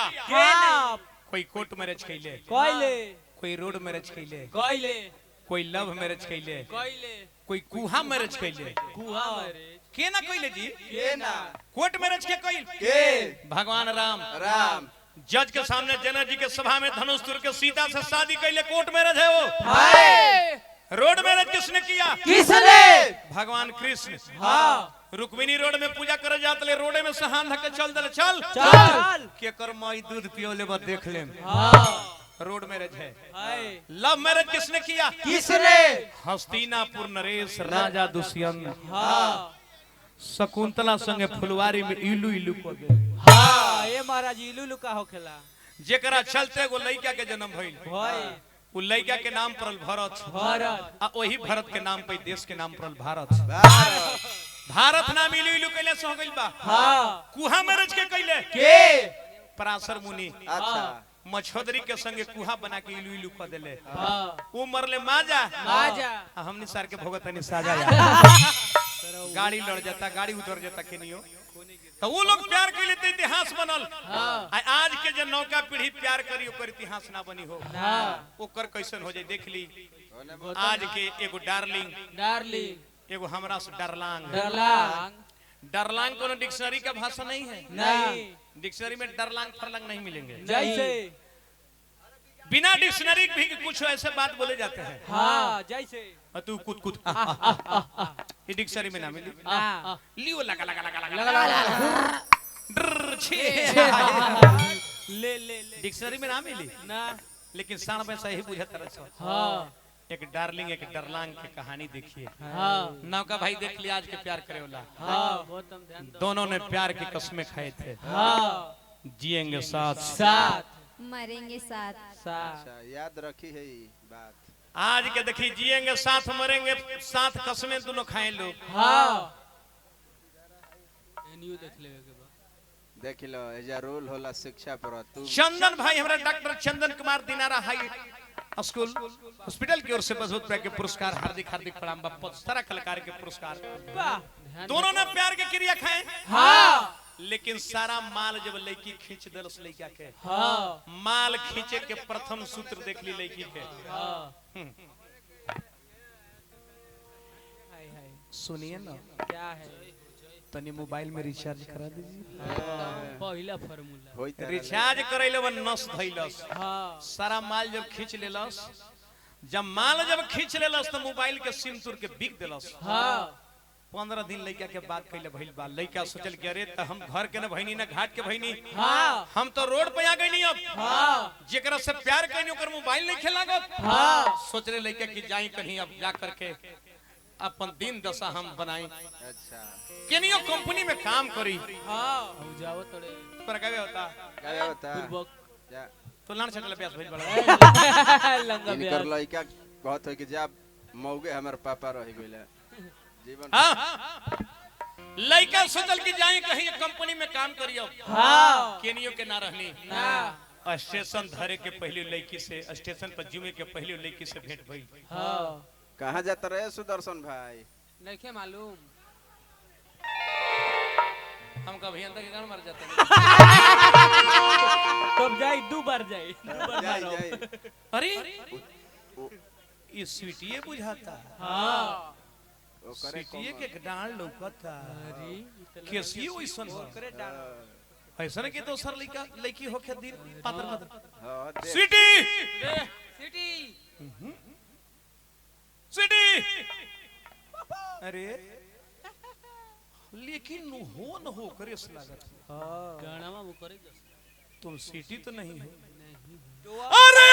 किया? कोई court marriage कैले, कोई रोड मैरिज कैले, कोई लव मैरिज कैले, कोई कुहा मैरिज कैले। के ना कैले जी? कोर्ट मैरिज के कैल भगवान राम जज के सामने जनक जी के सभा में धनुष तुर के सीता से शादी कैले। कोर्ट मैरिज है वो। रोड मैरिज किसने किया? भगवान कृष्ण। रुक्मिणी रोड में पूजा करे जाते रोडे में सहान धके चल दले चल के कर माई दूध पियो ले देख ले। रोड मैरिज है। लव मैरिज किसने किया? हस्तिनापुर नरेश राजा दुष्यंत शकुंतला संगे फुलवारी में इलू इलू को दे। ये महाराज इलू इलू का होखेला। जेकरा चलते एगो लड़का के जन्म भइल। वो लड़का के नाम पड़ल भरत। आ वही भरत के नाम पे देश के नाम पड़ल भारत। भारत नाम इलू इलू कैले से हो गइल बा। कुहा मैरिज के कैले पराशर मुनि। मछोदरी के संगे कुहा बना के इलू इलू कर देले। वो मरले माजा हमनी सार के भगतनी साजा गाड़ी लड़ जाता, गाड़ी उतर जाता केनियो। तो वो लोग प्यार के लिए इतिहास बनल। आज के जो नौका पीढ़ी प्यार करी ओकर इतिहास ना बनी हो। ओकर कैसन हो जाए देख ली। आज के एगो डार्लिंग एगो हमरा से डरलांग कोनो डिक्शनरी का भाषा नहीं है। डिक्शनरी में डरलांग फरलांग नहीं मिलेंगे। जैसे बिना डिक्शनरी भी कुछ ऐसे बात बोले जाते हैं। जैसे तू कुछ कुछ ये डिक्शनरी में ना मिली। लियो लगा लगा लगा लगा ले डिक्शनरी में ना मिली ना। लेकिन साण में सही बुझत रह। एक डार्लिंग एक डरलांग की कहानी देखिए। नौका भाई देख लिया आज के प्यार करे वाला। दोनों ने प्यार की कस्में खाए थे। जिएंगे साथ मरेंगे साथ। याद रखी है ये बात। आज के देखिए जिएंगे साथ मरेंगे साथ कस्में दोनों खाए लोग। देख लो एजा रोल होला शिक्षा पर। चंदन भाई हमारा डॉक्टर चंदन कुमार दिनारा हाई स्कूल हॉस्पिटल की ओर से बजूत के पुरस्कार हार्दिक हार्दिक प्रणाम। सारा कलाकार के पुरस्कार। दोनों ने प्यार के क्रिया खाए। लेकिन सारा माल जब लड़की खींच दलस लड़का के माल खींचे के प्रथम सूत्र देख ली लड़की के। सुनिए ना क्या है तनी मोबाइल में रिचार्ज करा दीजिए। पहला फार्मूला रिचार्ज करैले वन नस धइलस। सारा माल जब खींच लेलस जब खींच लेलस तो मोबाइल के सिम तुर के बिक देलस। 15 दिन लड़का के बात कैले भइल बा। लड़का सोचल कि अरे त हम घर के न भइनी ना घाट के भइनी। हम तो रोड पे आ गइनी। अब जेकरा से प्यार कइनी ओकर मोबाइल नहीं खेलागत। सोचले लड़का कि जाई कहीं अब जा करके अपन दिन दशा हम बनाई। अच्छा केनियो कंपनी में काम करी। जाओ तोड़े पर क्या होता जा तो लान छटल प्यास भइल बड़ा लंगा इनकर लइका कहत है कि जा मौगे हमर पापा रह गइले जीवन। लइका सोचल कि जाई कहीं कंपनी में काम करियो। केनियो के ना रहनी ना। स्टेशन धरे के पहले लड़की से स्टेशन पर जुमे के पहले लड़की से भेंट भइल। कहां जाता रहे सुदर्शन भाई? नहीं के मालूम। हम कभी अंदर के गान मर जाते हैं। तब जाई दो बार जाई जाई अरे ये स्वीटिए बुझाता। स्वीटिए के डाल लौकता। कैसी ओइसन करे डाल ऐसा के दोसर लड़का लड़की होके दिन पातर स्वीटी स्वीटी अरे लेकिन हो न हो करे लागत। गानावा वो करे तुम सिटी तो नहीं हो। अरे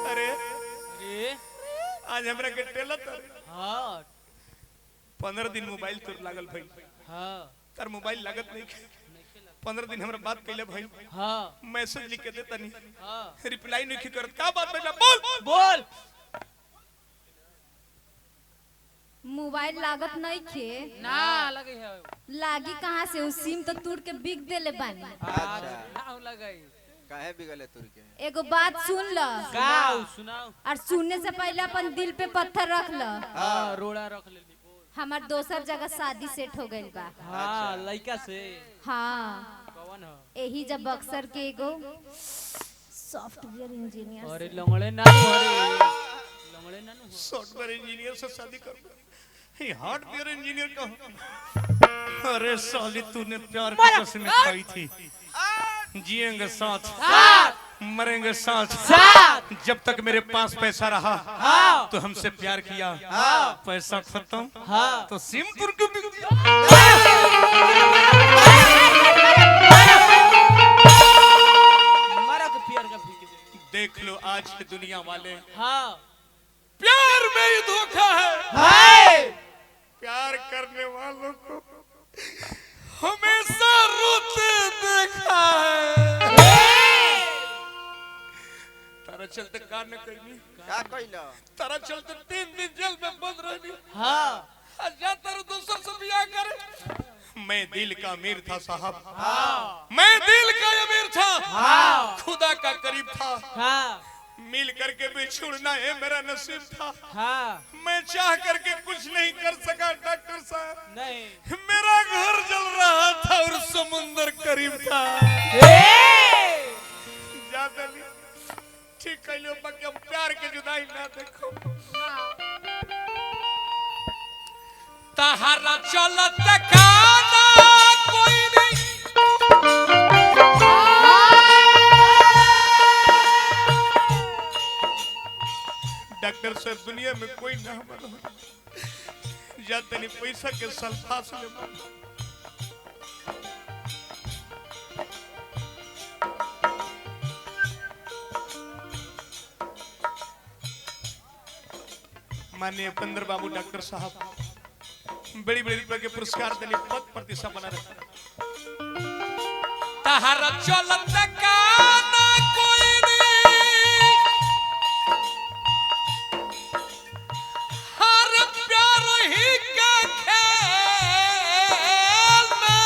अरे आज हमरा के टेलत। 15 दिन मोबाइल तोर लागल भाई। तार मोबाइल लागत नहीं। 15 दिन हमरा बात कैले भाई। मैसेज लिख के देता नहीं रिप्लाई नहीं करत। का बात बेटा बोल मोबाइल लागत नहीं खे ना लगे है। लागी कहाँ से? उस सिम तो टूट के बिक देले बानी। अच्छा ना लगई काहे बिगले तुर के? एगो बात सुन ल गाओ सुनाओ। और सुनने से पहले अपन दिल पे पत्थर रख ल। हां रोड़ा रख ले। हमार दोसर जगह शादी सेट हो गइल बा। हां लड़का से। हाँ कौन हो? यही जब बक्सर के एगो सॉफ्टवेयर इंजीनियर अरे लंगड़े नानू अरे लंगड़े नानू हो। सॉफ्टवेयर इंजीनियर से शादी कर ये हार्डवेयर इंजीनियर का। अरे साली तूने प्यार की कसम खाई थी, जिएंगे साथ मरेंगे साथ जब तक मेरे पास पैसा रहा तो हमसे प्यार किया, पैसा खत्म तो सिमपुर को बिक दिया। मारा के प्यार का फेंक दे। देख लो आज की दुनिया वाले, हां प्यार में ही धोखा है। प्यार करने वालों को हमेशा रोते देखा है। तारा चलते कार न करनी, का कइलो? तारा चलते 3 दिन जेल में बंद रहनी। हां जा तारा दूसर से बियाह करे। मैं दिल का अमीर था साहब, मैं दिल का अमीर था, खुदा का करीब था, मिल करके भी छुड़ना है मेरा नसीब था। मैं चाह करके कुछ नहीं कर सका डॉक्टर साहब, नहीं मेरा घर जल रहा था और समुंदर करीब था। ज्यादा नहीं ठीक कहलो, बाकी हम प्यार के जुदाई ना देखो। तहारा चलत खाना कोई नहीं, डॉक्टर साहब दुनिया में कोई ना हमारा या तनी पैसा के सल्फास ले माननीय पंद्र बाबू डॉक्टर साहब बड़ी बड़ी रुपए के पुरस्कार देने पद प्रतिष्ठा बना रहे। तहारा चलत गाना कोई नहीं, हर प्यार ही का खेल में,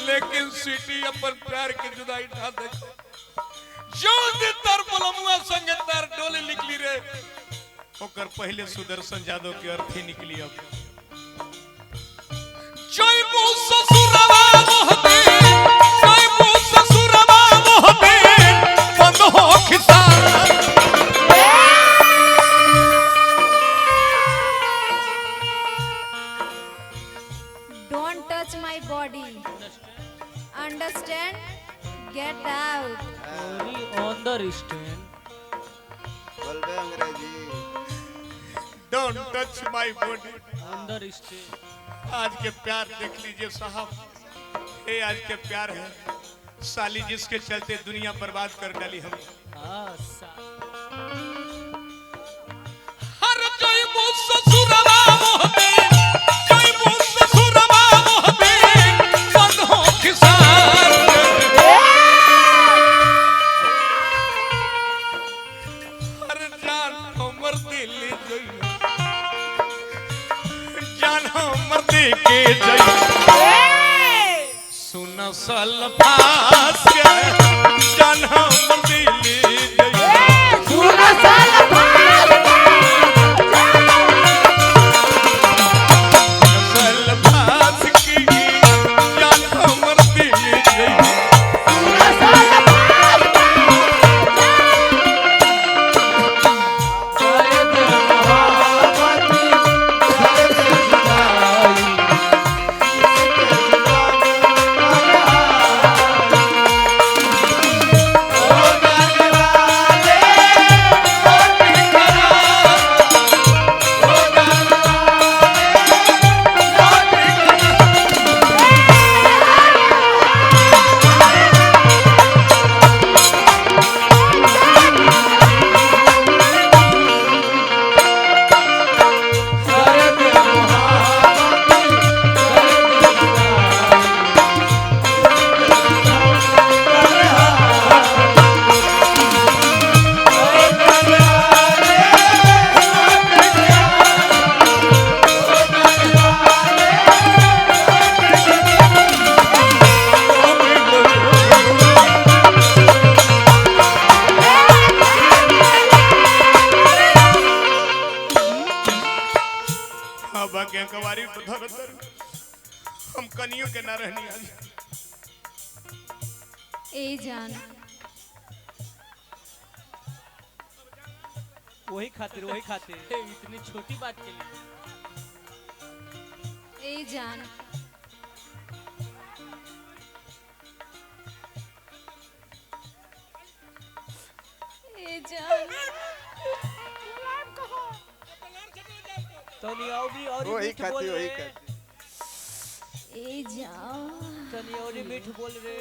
लेकिन सिटी अपन प्यार की जुदाई ना देखो। जो तर बलमुआ संगे तार डोले निकली रे, ओकर पहले सुदर्शन यादव के अर्थी निकली। अब जय बो ससुरवा मोहते, जय बो ससुरवा मोहते, बंद हो खिसा। Don't touch my body, understand, get out. Understand बोलबे अंग्रेजी। Don't touch my body. Understand. आज के प्यार देख लीजिए साहब, ये आज के प्यार है साली, जिसके चलते दुनिया बर्बाद कर डाली हम। हर कोई मुझसे ससुरवा मोहते, कोई मुझसे ससुरवा मोहते, बंद हो किसान। हर जान हमर दिल जोई, जान हमर दिल के जोई, सुन सल्फास के जान हमर दिल जोई, सुन सल्फास की जान हमर दिल जोई। ए जान वही खातिर इतनी छोटी बात के लिए ए जान ए जान तनी और वही मीठ खाती बोल वही रे खाती। ए जान तनी और मीठ बोल रे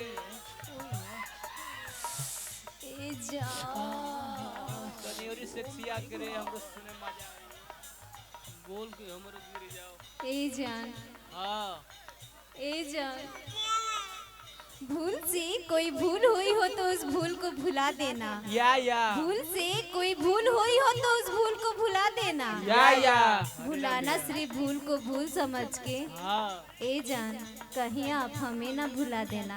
ए जान तनी और सेक्सी आ करे हमको सुने मजा आए बोल के हमरो गिर जाओ ए जान हां ए जान भूल से कोई भूल हुई हो तो उस भूल को भुला देना या भूल से कोई भूल हुई हो तो उस भूल को भुला देना या भुलाना सिर्फ भूल को भूल समझ के हां ए जान कहीं आप हमें ना भुला देना।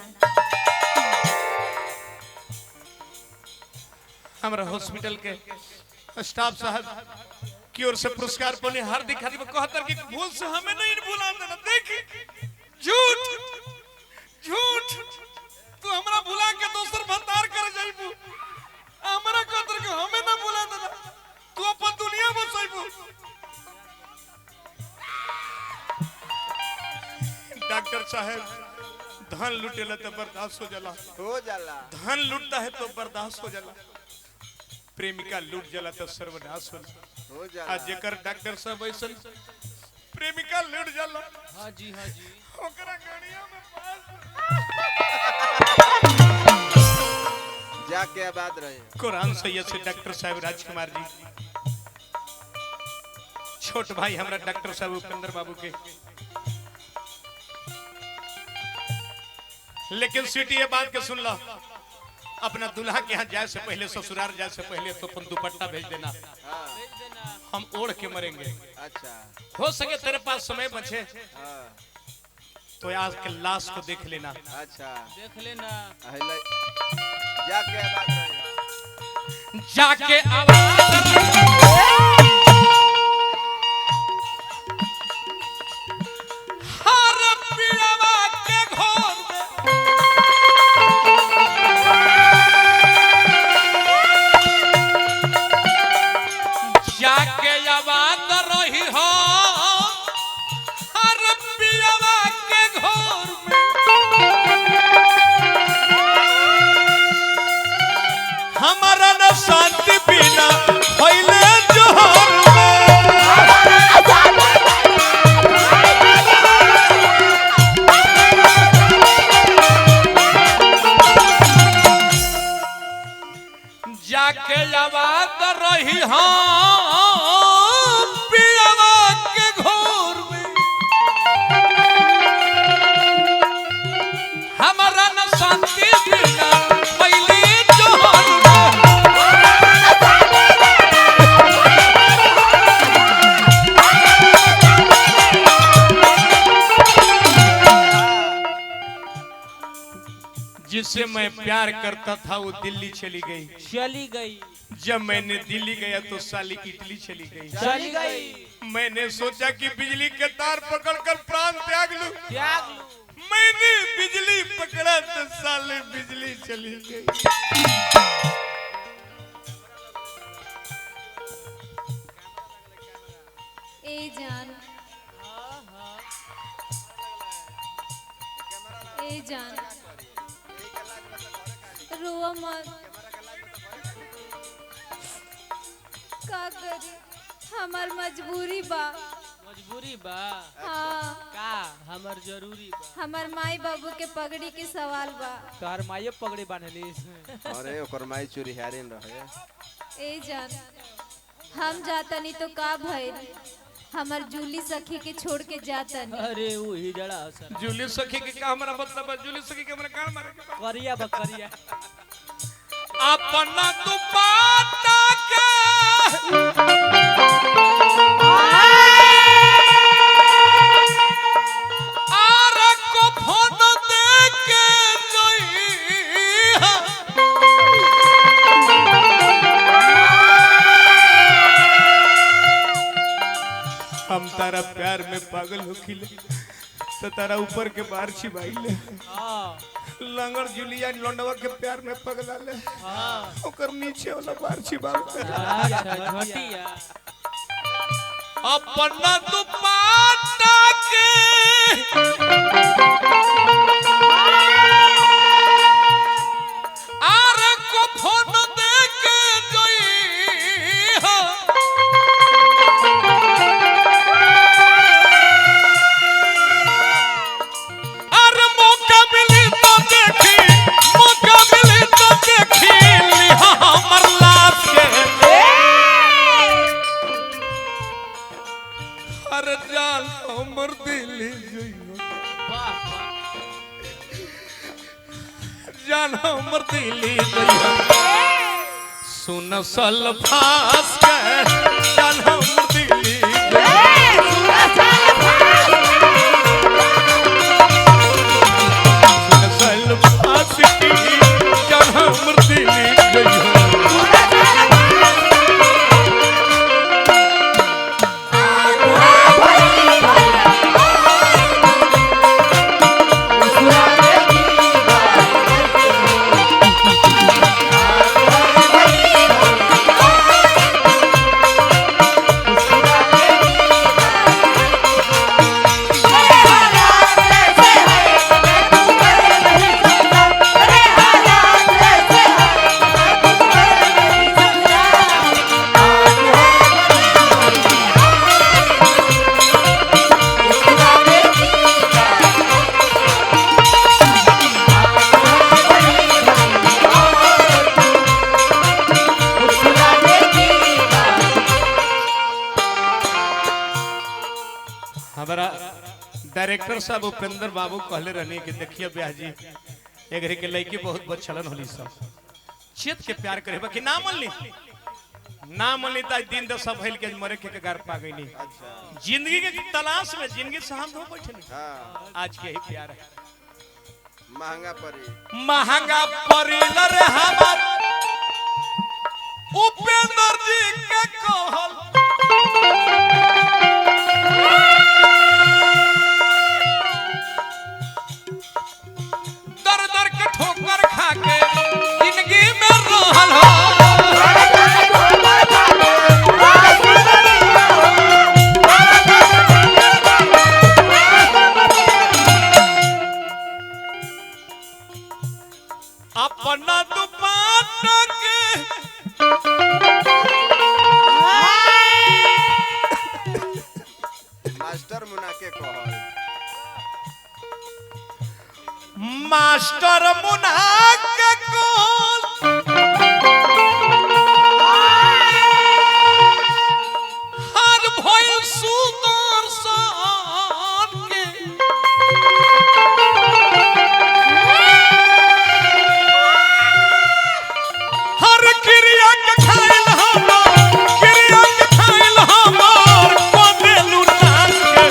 हमारा हॉस्पिटल के स्टाफ साहब की ओर से पुरस्कार पाने हार्दिक हार्दिक कहतर कि भूल से हमें नहीं भुला देना। देख झूठ तू हमरा भुला के दोसर भंडार कर जाइबू हमरा कहतर कि हमें ना भुला देना तू अपन दुनिया बसाइबू। डॉक्टर साहब धन लुटेला तो बर्दाश्त हो जाला धन लुटता है तो बर्दाश्त हो जाला प्रेमिका लूट जाला तो सर्वनाश हो जाला। आज जेकर डॉक्टर साहब ऐसन प्रेमिका लूट जाला हां जी ओकरा गाड़िया में पास जाके आबाद रहे। कुरान सैयद से डॉक्टर साहब राजकुमार जी छोट भाई हमरा डॉक्टर साहब उपेंद्र बाबू के लेकिन सीटी ये बात के सुन लो अपना दुल्हा के यहाँ जाए से पहले ससुराल जाए से पहले तो अपन दुपट्टा भेज देना हम ओढ़ के मरेंगे। अच्छा हो सके तेरे पास समय बचे हाँ तो आज के लाश को देख लेना। अच्छा देख लेना जाके आबाद रहे। जाके आवाज हर पियवा के घर जाके आबाद रही हो हर पियवा के घर हमारा न शांति बिना पहले जोहर जाके आबाद रही हम पियवा के घर में हमारा न शांति बिना पहले जोहर जिससे मैं प्यार करता था वो दिल्ली चली गई। जब मैंने दिल्ली गया तो साली इटली चली गई। मैंने सोचा कि बिजली के तार पकड़कर प्राण त्याग लूं। मैंने बिजली पकड़ा तो साले बिजली चली गई। ए जान ए जान रोआ मत का करी हमार मजबूरी बा हाँ का हमर जरूरी बा हमार माई बाबू के पगड़ी के सवाल बा तोहर माये पगड़ी बांधली इसमें अरे ओकर माई चोरी हारिन रहे। ए जान हम जातनी तो का भइल हमार जूली सखी के छोड़ के जातनी। अरे वो ही जड़ा सर जूली सखी के का हमारा मतलब है जूली सखी के हमरा कान मारे करिया बकरिया अपना दुपट्टा के आर को फोन दे के गई हम तारा प्यार में पागल हो खिले तो तारा ऊपर के बार छिबाई ले हाँ लंगर जुलिया लौंडवा के प्यार में पगला ले हाँ ओकर नीचे वाला बार छिबाऊ अच्छा झटिया अपना दुपट्टा के आर को फोन दे के जोई हो आर मौका मिली तो देखी लिहा हमर लाश के हर जान हमर दिल वाह जान हमर दिल सुन सल फास के जान हमर दिल सुन सल फास की जान हमर दिल हमारा डायरेक्टर साहब उपेंद्र बाबू कहले रहने कि देखिए ब्याह जी एगरे के लड़की बहुत बचलन होली सब चेत के प्यार करे बाकी ना मन ली दिन दस भइल के मरे के गार पा गईनी अच्छा जिंदगी के तलाश में जिंदगी से हम हो बैठे हाँ आज के ही प्यार है महंगा पड़ी परी रे हमार उपेंद्र जी के कहल दर दर के ठोकर खा के जिंदगी में रहल हो अपना दुपट्टा के मास्टर मुना के कहल मास्टर मुना के कॉल हर भइल सुदर्शन के हर क्रिया के खाइल हमर बदेलु नाच के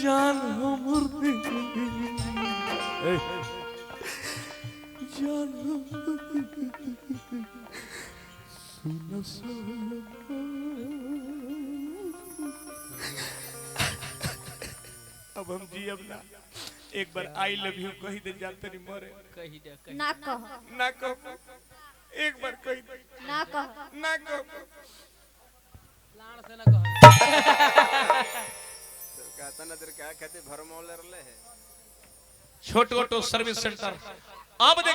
जान हमर जान अब हम जी अब ना एक बार आई लव यू कही दे जानते नहीं मरे कही दे कही ना कह ना कहो एक बार कही दे ना कह ना कहो लाण से ना कह कहता ना देर क्या कहते भरमौले रले है छोटो सर्विस सेंटर अब देखिए